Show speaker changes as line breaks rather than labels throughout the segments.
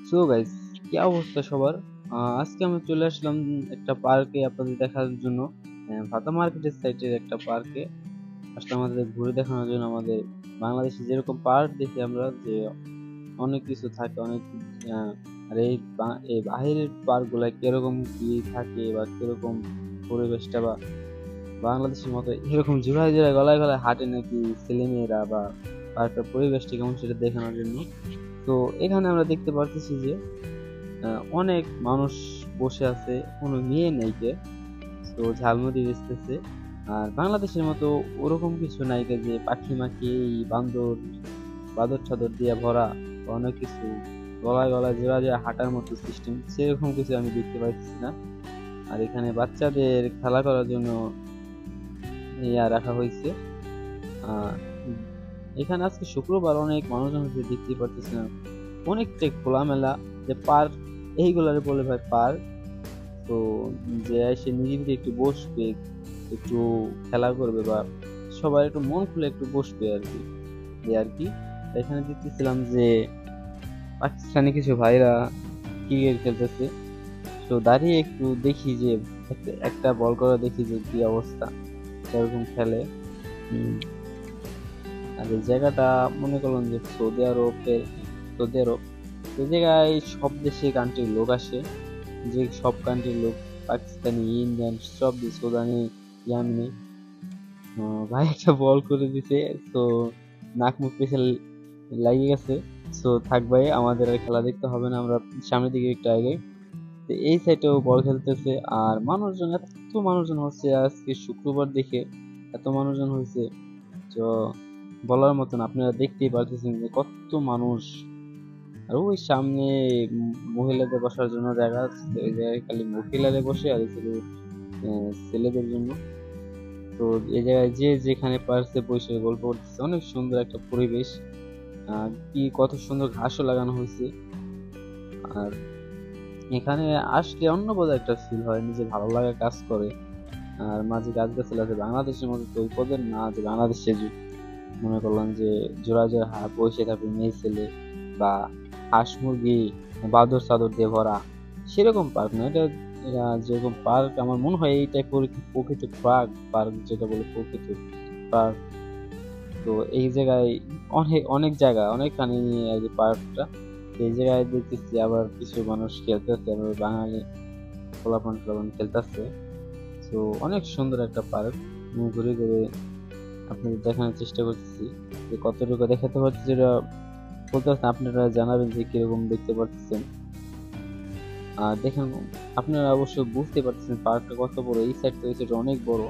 So guys, কি অবস্থা সবার? আজকে আমি চলে আসলাম একটা পার্কে আপনাদের দেখার জন্য। ফাতা মার্কেটের সাইডের একটা পার্কে আসলে আমাদের ঘুরে দেখানোর জন্য। আমাদের বাংলাদেশে যেরকম পার্ক দেখি আমরা, যে অনেক কিছু থাকে, অনেক আর এই বাহিরের পার্ক গুলা কিরকম কি থাকে বা কিরকম পরিবেশটা, বা বাংলাদেশের মতো এরকম জোড়ায় জোড়ায় গলায় গলায় হাঁটে নাকি ছেলেমেয়েরা, বা পার্কের পরিবেশটা কেমন সেটা দেখানোর জন্য। তো এখানে আমরা দেখতে পারতেছি যে অনেক মানুষ বসে আছে, কোনো মেয়ে নেই কে। তো ঝালমুড়ি বেচতেছে। আর বাংলাদেশের মতো ওরকম কিছু নাই কে, যে পাখি মাখি এই বান্দর বাদর চাদর দিয়ে ভরা বা অনেক কিছু গলায় গলায় জোড়া জোড়া হাঁটার মতো সিস্টেম, সেরকম কিছু আমি দেখতে পাচ্ছি না। আর এখানে বাচ্চাদের খেলা করার জন্য ইয়া রাখা হয়েছে। আহ উম, এখানে আজকে শুক্রবার অনেক মানুষজন হচ্ছে, দেখতে পারতেছি না, অনেকটাই খোলামেলা। যে পার্ক এইগুলারে বলে ভাই পার্ক। তো যে এসে নিরিবিলি একটু বসবে, একটু খেলা করবে, বা সবাই একটু মন খুলে একটু বসবে আর কি, এই আর কি। এখানে দেখতেছিলাম যে পাকিস্তানি কিছু ভাইরা ক্রিকেট খেলতেছে। তো দাঁড়িয়ে একটু দেখি যে একটা বল করে দেখি যে কি অবস্থা, এরকম খেলে। উম, আর এই জায়গাটা মনে করলাম যে সৌদি আরব। এই জায়গায় সব দেশে কান্ট্রির লোক আসে, যে সব কান্ট্রির লোক, পাকিস্তানি, ইন্ডিয়ান, সব সুদানি, ইয়ামিনি। ভাই একটা বল করে দিছে, তো নাক মুখ পেছনে লাগিয়ে গেছে। তো থাক ভাই, আমাদের আর খেলা দেখতে হবে না, আমরা সামনের দিকে একটু আগে। তো এই সাইডেও বল খেলতেছে। আর মানুষজন, এত মানুষজন হচ্ছে আজকে শুক্রবার দেখে, এত মানুষজন হয়েছে। তো বলার মতন, আপনারা দেখতেই পারতেছেন যে কত মানুষ। আর ওই সামনে মহিলাদের বসার জন্য জায়গা আছে, ওই জায়গায় খালি মহিলাদের বসে, আর এদিকে ছেলেদের জন্য। তো এই জায়গায় যে যেখানে পারছে বসে গল্প করতেছে, অনেক সুন্দর একটা পরিবেশ। কি কত সুন্দর ঘাসও লাগানো হয়েছে। আর এখানে আসলে অন্য বোধ একটা ফিল হয়, নিজে ভালো লাগা কাজ করে। আর মাঝে গাছগাছালি আছে, বাংলাদেশের মধ্যে তো ওই পদের না যে বাংলাদেশে মনে করলাম যে জোড়া জোড়া বসে থাকবে মেয়ে ছেলে, বা হাঁস মুরগি বাদর চাদর দিয়ে ভরা, সেরকম পার্ক না এটা। এটা যেরকম পার্ক আমার মনে হয় এইটাই প্রকৃত পার্ক, পার্ক যেটা বলে প্রকৃত পার্ক। তো এই জায়গায় অনেক অনেক জায়গা অনেকখানি নিয়ে আর কি পার্কটা। এই জায়গায় দেখতেছি আবার কিছু মানুষ খেলতেছে, আবার বাঙালি পোলাপান টোলাপান খেলতেছে। তো অনেক সুন্দর একটা পার্ক। আমি ঘুরে ঘুরে আপনাদের দেখানোর চেষ্টা করতেছি, যে কতটুকু দেখাতে পারছি যেটা বলতে পারছেন, আপনারা জানাবেন যে কিরকম দেখতে পাচ্ছেন। আর দেখেন, আপনারা অবশ্যই বুঝতে পারতেছেন পার্কটা কত বড়, এই সাইড থেকে সেটা অনেক বড়।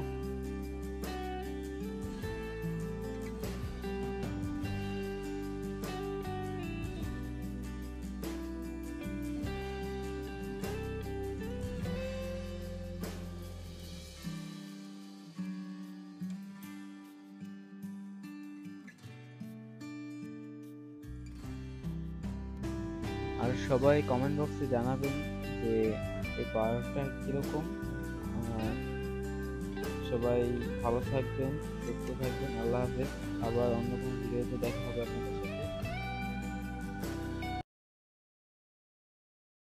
আর সবাই কমেন্ট বক্সে জানাবেন যে এই পার্কটা কিরকম। আর সবাই ভালো থাকবেন, সুস্থ থাকবেন, আল্লাহ হাফেজ। আবার অন্য কোনো ভিডিওতে দেখা হবে আপনার